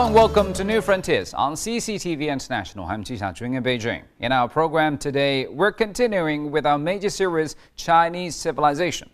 Hello and welcome to New Frontiers on CCTV International. I'm Ji Xiaojun in Beijing. In our program today, we're continuing with our major series, Chinese Civilization.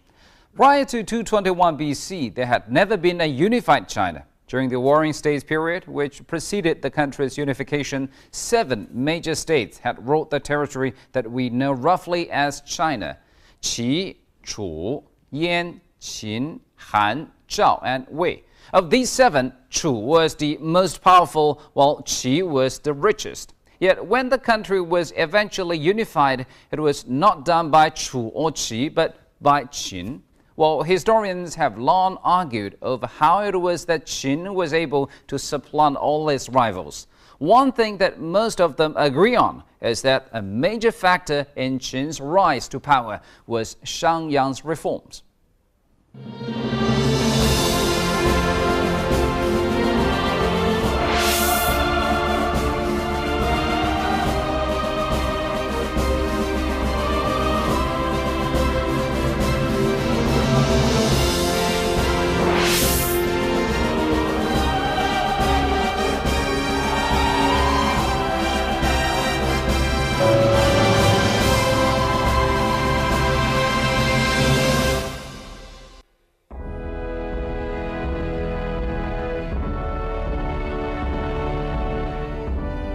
Prior to 221 BC, there had never been a unified China. During the Warring States period, which preceded the country's unification, 7 major states had ruled the territory that we know roughly as China: Qi, Chu, Yan, Qin, Han, Zhao, and Wei. Of these 7, Chu was the most powerful, while Qi was the richest. Yet when the country was eventually unified, it was not done by Chu or Qi, but by Qin. Well, historians have long argued over how it was that Qin was able to supplant all its rivals. One thing that most of them agree on is that a major factor in Qin's rise to power was Shangyang's reforms.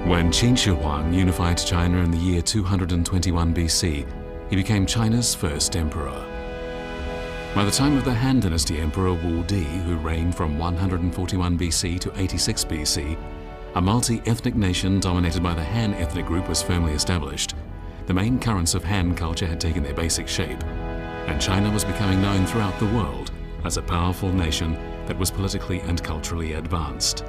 When Qin Shi Huang unified China in the year 221 BC, he became China's first emperor. By the time of the Han Dynasty Emperor Wu Di, who reigned from 141 BC to 86 BC, a multi-ethnic nation dominated by the Han ethnic group was firmly established. The main currents of Han culture had taken their basic shape, and China was becoming known throughout the world as a powerful nation that was politically and culturally advanced.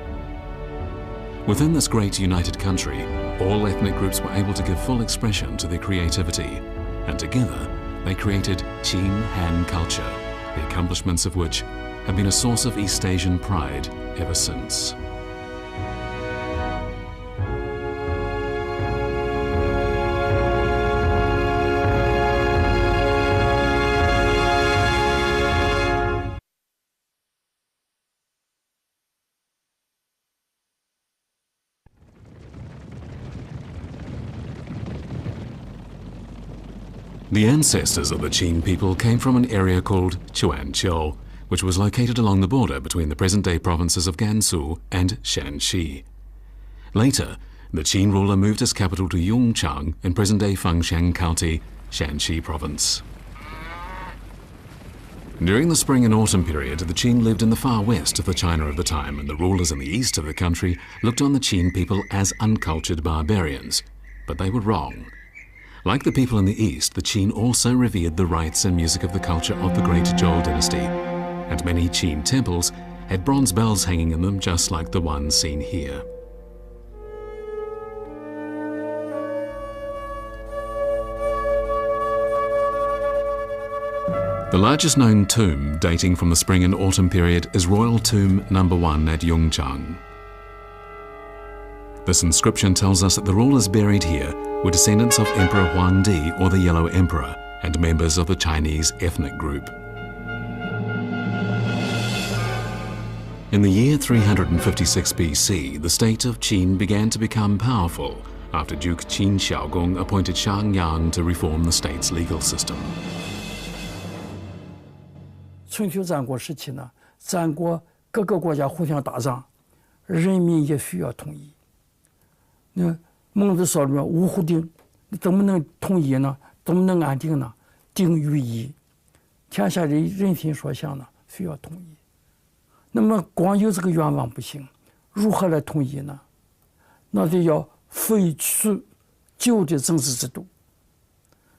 Within this great united country, all ethnic groups were able to give full expression to their creativity, and together they created Qin Han culture, the accomplishments of which have been a source of East Asian pride ever since. The ancestors of the Qin people came from an area called Quanqiu, which was located along the border between the present-day provinces of Gansu and Shanxi. Later, the Qin ruler moved his capital to Yongchang in present-day Fengshan County, Shanxi province. During the spring and autumn period, the Qin lived in the far west of the China of the time, and the rulers in the east of the country looked on the Qin people as uncultured barbarians. But they were wrong. Like the people in the East, the Qin also revered the rites and music of the culture of the great Zhou dynasty, and many Qin temples had bronze bells hanging in them just like the one seen here. The largest known tomb dating from the spring and autumn period is Royal Tomb No. 1 at Yongchang. This inscription tells us that the rulers buried here were descendants of Emperor Huangdi, or the Yellow Emperor, and members of the Chinese ethnic group. In the year 356 BC, the state of Qin began to become powerful after Duke Qin Xiaogong appointed Shangyang to reform the state's legal system. 春秋战国时期呢，战国各个国家互相打仗，人民也需要统一。那孟子说了，五虎定，怎么能统一呢？怎么能安定呢？定于一，天下的人心所向呢，需要统一。那么光有这个愿望不行，如何来统一呢？那就要废除旧的政治制度，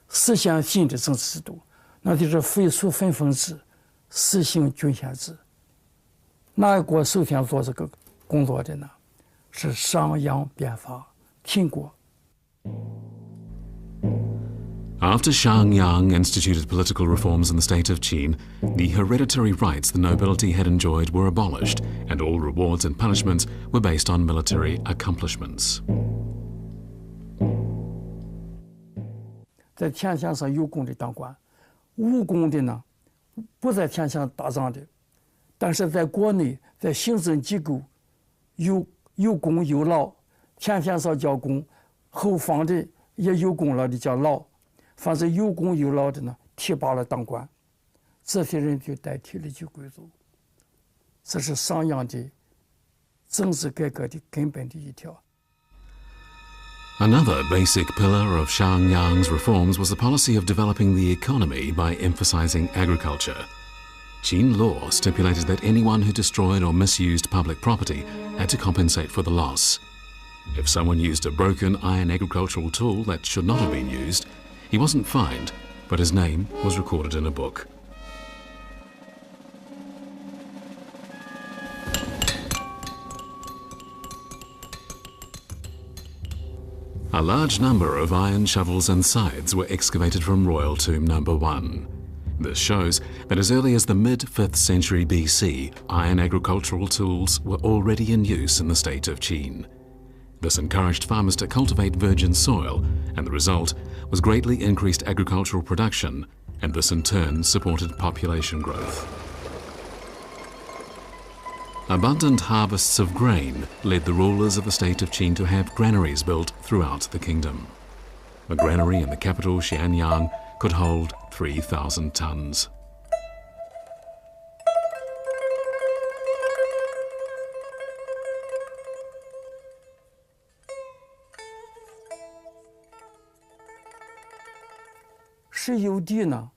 实现新的政治制度，那就是废除分封制，实行郡县制。哪个国首先做这个工作的呢？是商鞅变法，秦国。 After Shangyang instituted political reforms in the state of Qin, the hereditary rights the nobility had enjoyed were abolished, and all rewards and punishments were based on military accomplishments. 在天下上有功的当官，无功的呢，不在天下打仗的，但是在国内在行政机构有有功有劳，天天少叫功，后方的也有功劳的叫劳，凡是有功有劳的呢，提拔了当官，这些人就代替了旧贵族。这是商鞅的政治改革的根本的一条。Another basic pillar of Shang Yang's reforms was the policy of developing the economy by emphasizing agriculture. Qin law stipulated that anyone who destroyed or misused public property had to compensate for the loss. If someone used a broken iron agricultural tool that should not have been used, he wasn't fined, but his name was recorded in a book. A large number of iron shovels and scythes were excavated from Royal Tomb No. 1. This shows that as early as the mid-5th century BC, iron agricultural tools were already in use in the state of Qin. This encouraged farmers to cultivate virgin soil, and the result was greatly increased agricultural production, and this in turn supported population growth. Abundant harvests of grain led the rulers of the state of Qin to have granaries built throughout the kingdom. A granary in the capital Xianyang could hold 3,000 tons.谁有地呢？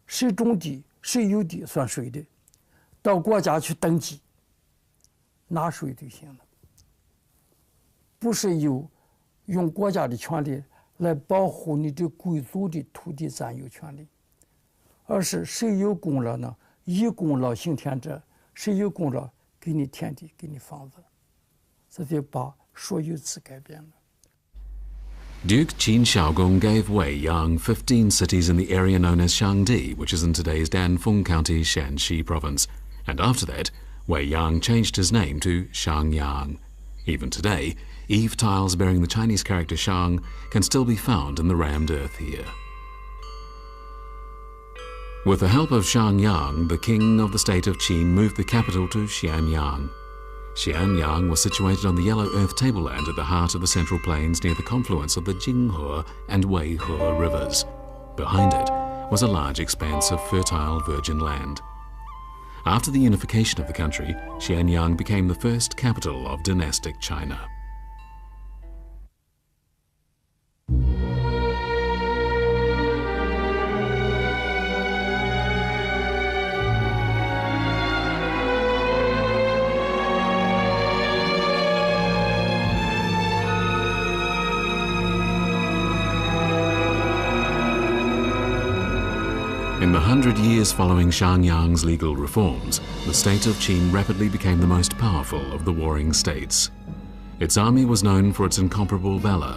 谁种地，谁有地算谁的，到国家去登记，拿税就行了。不是用国家的权利来保护你的贵族的土地占有权利，而是谁有功劳呢？以功劳行田者，谁有功劳给你田地，给你房子，这就把所有制改变了。Duke Qin Xiaogong gave Wei Yang 15 cities in the area known as Xiangdi, which is in today's Danfeng County, Shanxi province. And after that, Wei Yang changed his name to Xiangyang. Even today, eave tiles bearing the Chinese character Shang can still be found in the rammed earth here. With the help of Xiangyang, the king of the state of Qin moved the capital to Xianyang. Xianyang was situated on the yellow earth tableland at the heart of the Central Plains near the confluence of the Jinghe and Weihe rivers. Behind it was a large expanse of fertile virgin land. After the unification of the country, Xianyang became the first capital of dynastic China. In the 100 years following Xiangyang's legal reforms, the state of Qin rapidly became the most powerful of the warring states. Its army was known for its incomparable valor,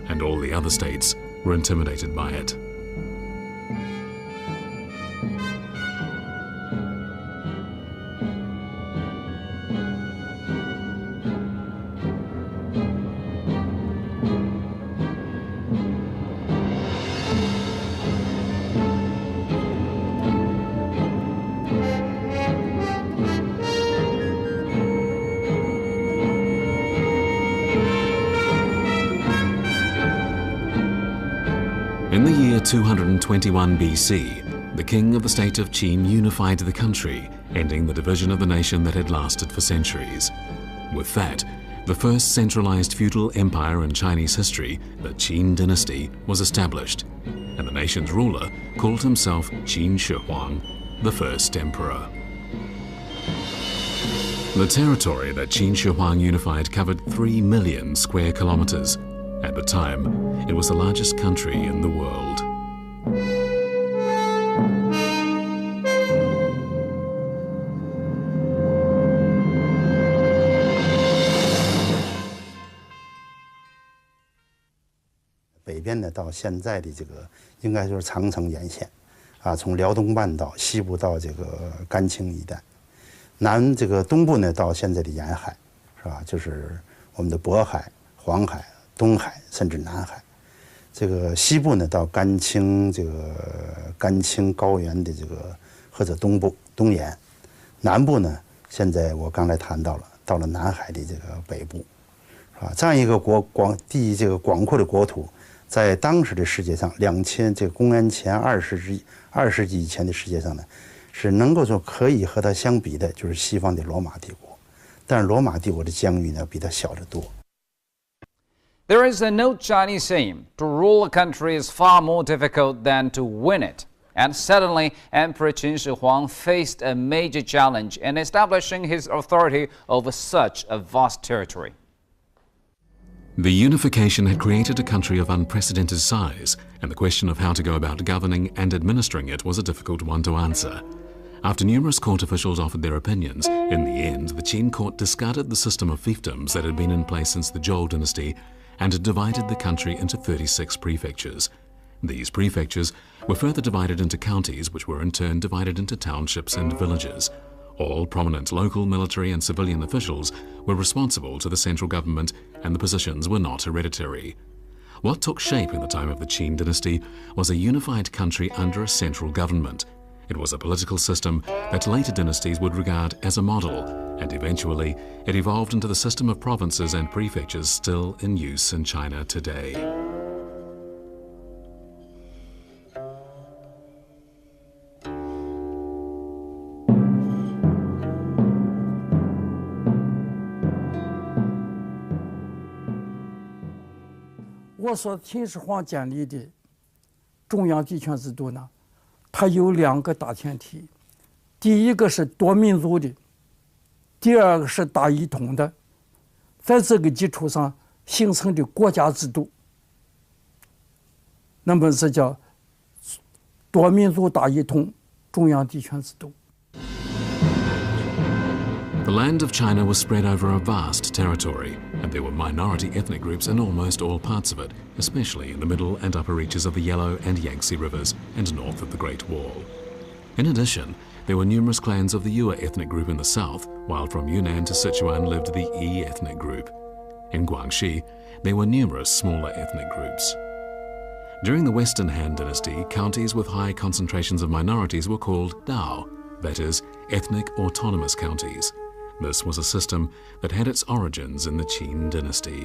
and all the other states were intimidated by it. In the year 221 BC, the king of the state of Qin unified the country, ending the division of the nation that had lasted for centuries. With that, the first centralized feudal empire in Chinese history, the Qin dynasty, was established, and the nation's ruler called himself Qin Shi Huang, the first emperor. The territory that Qin Shi Huang unified covered 3 million square kilometers. At the time, it was the largest country in the world. North 边呢，到现在的这个应该就是长城沿线，啊，从辽东半岛西部到这个甘青一带，南这个东部呢到现在的沿海，是吧？就是我们的渤海、黄海。 东海甚至南海，这个西部呢到甘青高原的这个或者东部东沿，南部呢现在我刚才谈到了到了南海的这个北部，是吧？这样一个广阔的国土，在当时的世界上公元前2世纪以前的世界上呢，是能够说可以和它相比的，就是西方的罗马帝国，但是罗马帝国的疆域呢比它小得多。There is an old Chinese saying, to rule a country is far more difficult than to win it. And suddenly, Emperor Qin Shi Huang faced a major challenge in establishing his authority over such a vast territory. The unification had created a country of unprecedented size, and the question of how to go about governing and administering it was a difficult one to answer. After numerous court officials offered their opinions, in the end, the Qin court discarded the system of fiefdoms that had been in place since the Zhou dynasty and had divided the country into 36 prefectures. These prefectures were further divided into counties, which were in turn divided into townships and villages. All prominent local, military and civilian officials were responsible to the central government, and the positions were not hereditary. What took shape in the time of the Qin dynasty was a unified country under a central government. It was a political system that later dynasties would regard as a model, and eventually it evolved into the system of provinces and prefectures still in use in China today.我说秦始皇建立的中央集权制度呢，它有2个大前提，第一个是多民族的，第二个是大一统的，在这个基础上形成的国家制度，那么这叫多民族大一统中央集权制度。The land of China was spread over a vast territory, and there were minority ethnic groups in almost all parts of it, especially in the middle and upper reaches of the Yellow and Yangtze rivers and north of the Great Wall. In addition, there were numerous clans of the Yue ethnic group in the south, while from Yunnan to Sichuan lived the Yi ethnic group. In Guangxi, there were numerous smaller ethnic groups. During the Western Han Dynasty, counties with high concentrations of minorities were called Dao, that is, ethnic autonomous counties. This was a system that had its origins in the Qin dynasty.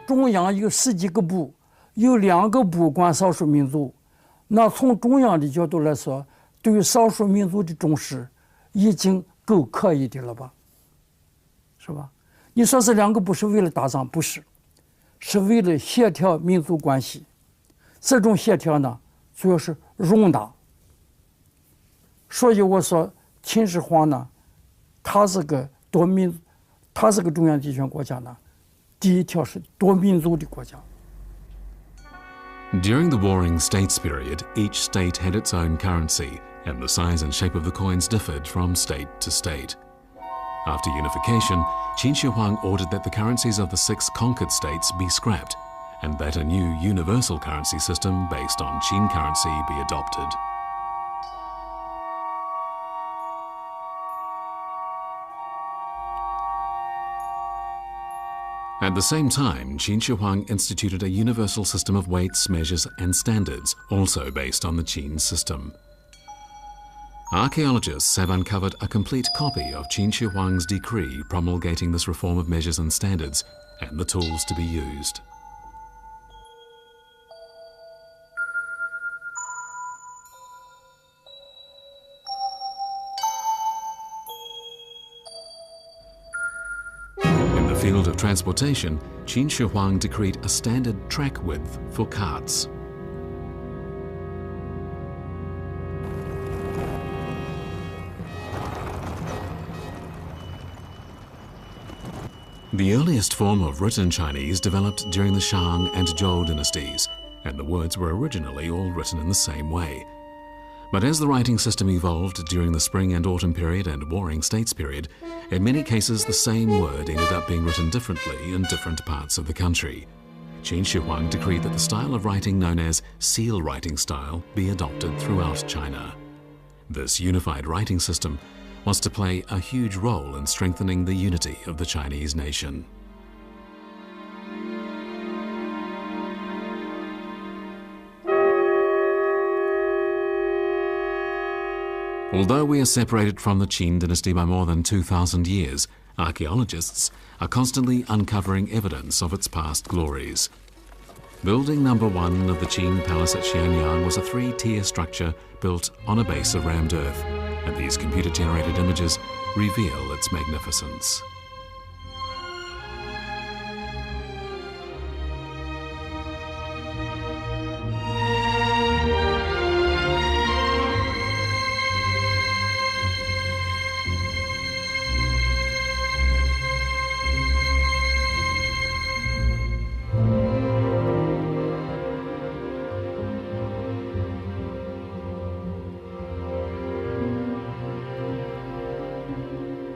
中央有10几个部，有2个部管少数民族。那从中央的角度来说，对于少数民族的重视已经够可以的了吧？是吧？你说这2个部是为了打仗，不是，是为了协调民族关系。这种协调呢，主要是容纳。所以我说秦始皇呢，他这个中央集权国家呢，第一条是多民族的国家。During the Warring States period, each state had its own currency, and the size and shape of the coins differed from state to state. After unification, Qin Shi Huang ordered that the currencies of the 6 conquered states be scrapped, and that a new universal currency system based on Qin currency be adopted. At the same time, Qin Shi Huang instituted a universal system of weights, measures and standards, also based on the Qin system. Archaeologists have uncovered a complete copy of Qin Shi Huang's decree promulgating this reform of measures and standards, and the tools to be used. In the field of transportation, Qin Shi Huang decreed a standard track width for carts. The earliest form of written Chinese developed during the Shang and Zhou dynasties, and the words were originally all written in the same way. But as the writing system evolved during the Spring and Autumn period and Warring States period, in many cases the same word ended up being written differently in different parts of the country. Qin Shi Huang decreed that the style of writing known as seal writing style be adopted throughout China. This unified writing system was to play a huge role in strengthening the unity of the Chinese nation. Although we are separated from the Qin dynasty by more than 2,000 years, archaeologists are constantly uncovering evidence of its past glories. Building number 1 of the Qin Palace at Xianyang was a 3-tier structure built on a base of rammed earth, and these computer-generated images reveal its magnificence.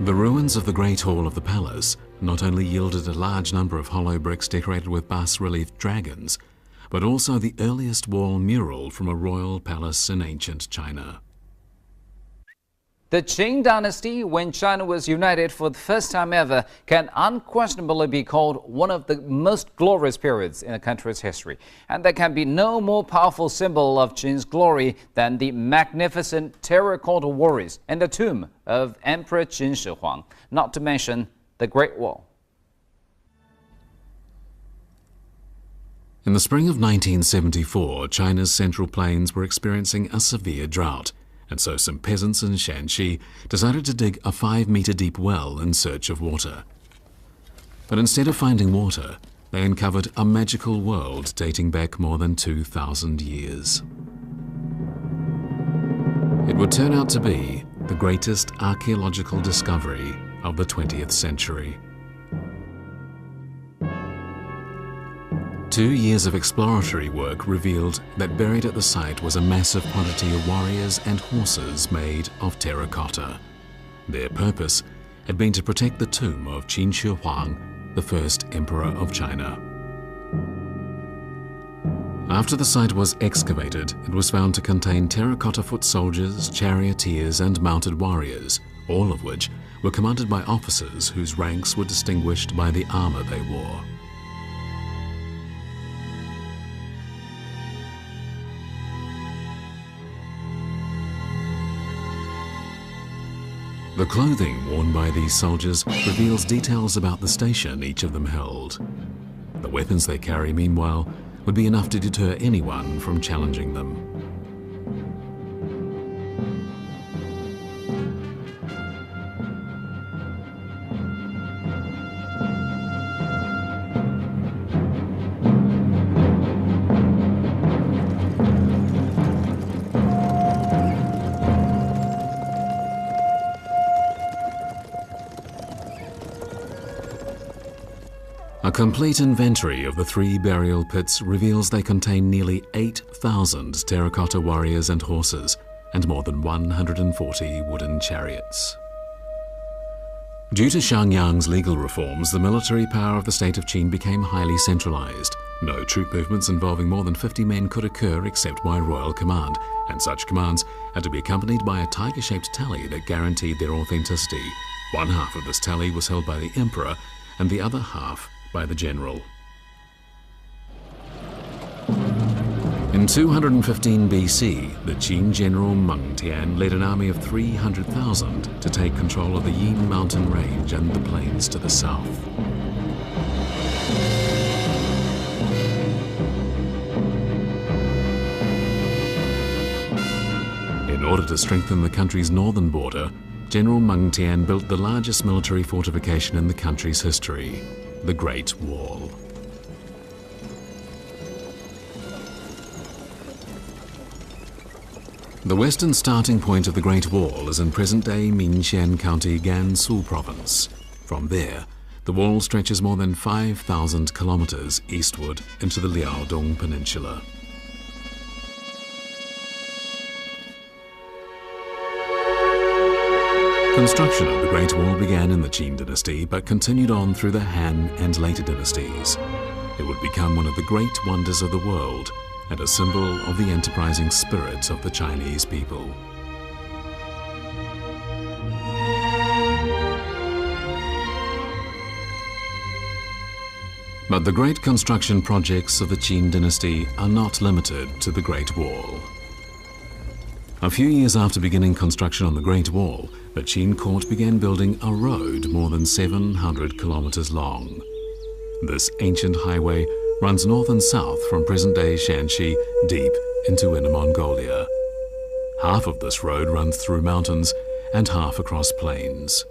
The ruins of the Great Hall of the Palace not only yielded a large number of hollow bricks decorated with bas-relief dragons, but also the earliest wall mural from a royal palace in ancient China. The Qing dynasty, when China was united for the first time ever, can unquestionably be called one of the most glorious periods in the country's history. And there can be no more powerful symbol of Qing's glory than the magnificent terracotta warriors in the tomb of Emperor Qin Shi Huang, not to mention the Great Wall. In the spring of 1974, China's central plains were experiencing a severe drought, and so some peasants in Shanxi decided to dig a 5-meter deep well in search of water. But instead of finding water, they uncovered a magical world dating back more than 2,000 years. It would turn out to be the greatest archaeological discovery of the 20th century. 2 years of exploratory work revealed that buried at the site was a massive quantity of warriors and horses made of terracotta. Their purpose had been to protect the tomb of Qin Shi Huang, the first emperor of China. After the site was excavated, it was found to contain terracotta foot soldiers, charioteers and mounted warriors, all of which were commanded by officers whose ranks were distinguished by the armor they wore. The clothing worn by these soldiers reveals details about the station each of them held. The weapons they carry, meanwhile, would be enough to deter anyone from challenging them. A complete inventory of the 3 burial pits reveals they contain nearly 8,000 terracotta warriors and horses, and more than 140 wooden chariots. Due to Xiangyang's legal reforms, the military power of the state of Qin became highly centralized. No troop movements involving more than 50 men could occur except by royal command, and such commands had to be accompanied by a tiger-shaped tally that guaranteed their authenticity. One half of this tally was held by the emperor, and the other half by the general. In 215 BC, the Qin general Meng Tian led an army of 300,000 to take control of the Yin mountain range and the plains to the south. In order to strengthen the country's northern border, General Meng Tian built the largest military fortification in the country's history, the Great Wall. The western starting point of the Great Wall is in present-day Minxian County, Gansu Province. From there, the wall stretches more than 5,000 kilometers eastward into the Liaodong Peninsula. Construction of the Great Wall began in the Qin dynasty, but continued on through the Han and later dynasties. It would become one of the great wonders of the world and a symbol of the enterprising spirit of the Chinese people. But the great construction projects of the Qin dynasty are not limited to the Great Wall. A few years after beginning construction on the Great Wall, the Qin court began building a road more than 700 kilometers long. This ancient highway runs north and south from present-day Shanxi deep into Inner Mongolia. Half of this road runs through mountains and half across plains.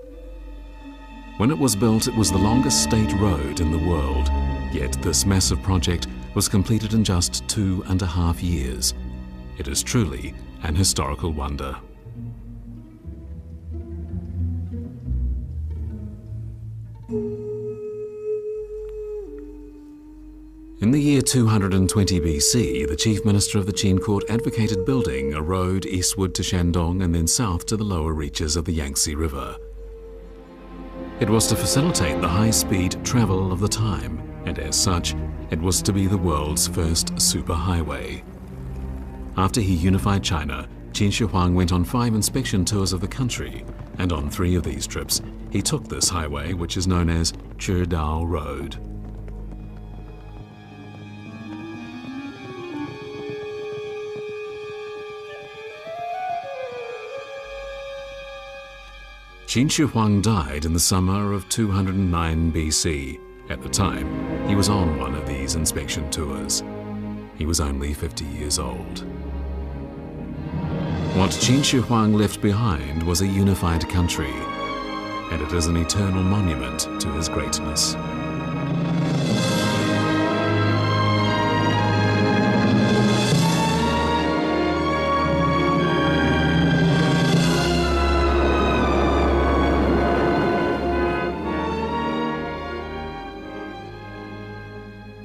When it was built, it was the longest state road in the world, yet this massive project was completed in just 2.5 years. It is truly an historical wonder. In the year 220 BC, the chief minister of the Qin court advocated building a road eastward to Shandong and then south to the lower reaches of the Yangtze River. It was to facilitate the high-speed travel of the time, and as such, it was to be the world's first superhighway. After he unified China, Qin Shi Huang went on 5 inspection tours of the country, and on 3 of these trips, he took this highway, which is known as Chidao Road. Qin Shi Huang died in the summer of 209 BC. At the time, he was on one of these inspection tours. He was only 50 years old. What Qin Shi Huang left behind was a unified country, and it is an eternal monument to his greatness.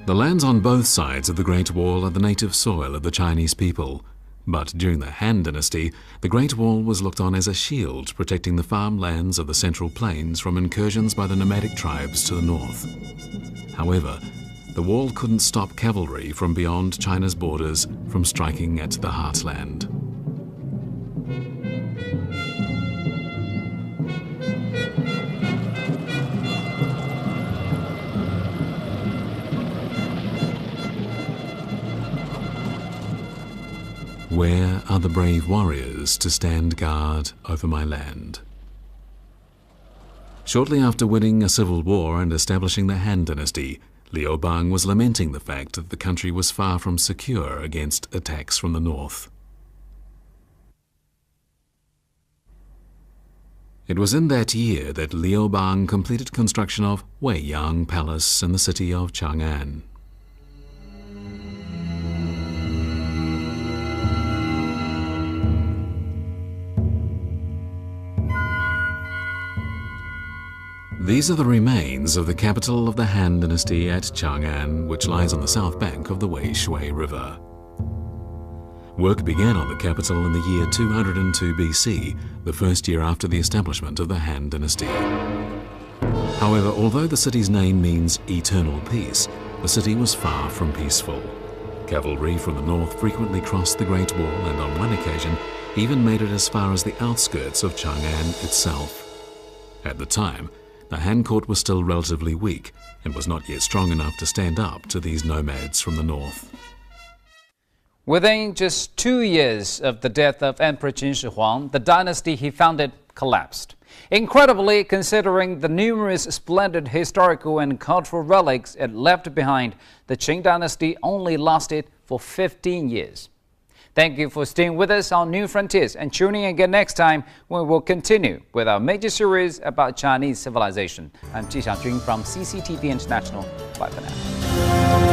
The lands on both sides of the Great Wall are the native soil of the Chinese people. But during the Han Dynasty, the Great Wall was looked on as a shield protecting the farmlands of the Central Plains from incursions by the nomadic tribes to the north. However, the wall couldn't stop cavalry from beyond China's borders from striking at the heartland. Where are the brave warriors to stand guard over my land? Shortly after winning a civil war and establishing the Han Dynasty, Liu Bang was lamenting the fact that the country was far from secure against attacks from the north. It was in that year that Liu Bang completed construction of Weiyang Palace in the city of Chang'an. These are the remains of the capital of the Han Dynasty at Chang'an, which lies on the south bank of the Weishui River. Work began on the capital in the year 202 BC, the first year after the establishment of the Han Dynasty. However, although the city's name means eternal peace, the city was far from peaceful. Cavalry from the north frequently crossed the Great Wall and on one occasion even made it as far as the outskirts of Chang'an itself. At the time, the Han court was still relatively weak and was not yet strong enough to stand up to these nomads from the north. Within just 2 years of the death of Emperor Qin Shi Huang, the dynasty he founded collapsed. Incredibly, considering the numerous splendid historical and cultural relics it left behind, the Qing dynasty only lasted for 15 years. Thank you for staying with us on New Frontiers and tuning in again next time when we'll continue with our major series about Chinese civilization. I'm Ji Xiaojun from CCTV International. Bye for now.